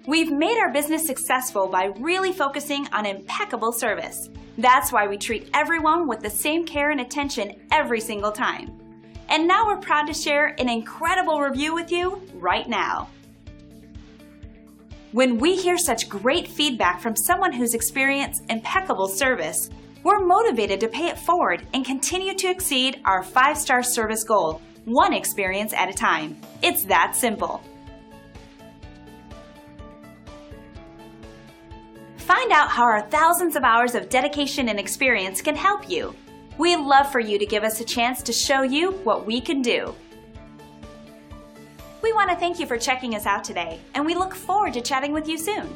We've made our business successful by really focusing on impeccable service. That's why we treat everyone with the same care and attention every single time. And now we're proud to share an incredible review with you right now. When we hear such great feedback from someone who's experienced impeccable service, we're motivated to pay it forward and continue to exceed our 5-star service goal, one experience at a time. It's that simple. Find out how our thousands of hours of dedication and experience can help you. We'd love for you to give us a chance to show you what we can do. We want to thank you for checking us out today, and we look forward to chatting with you soon.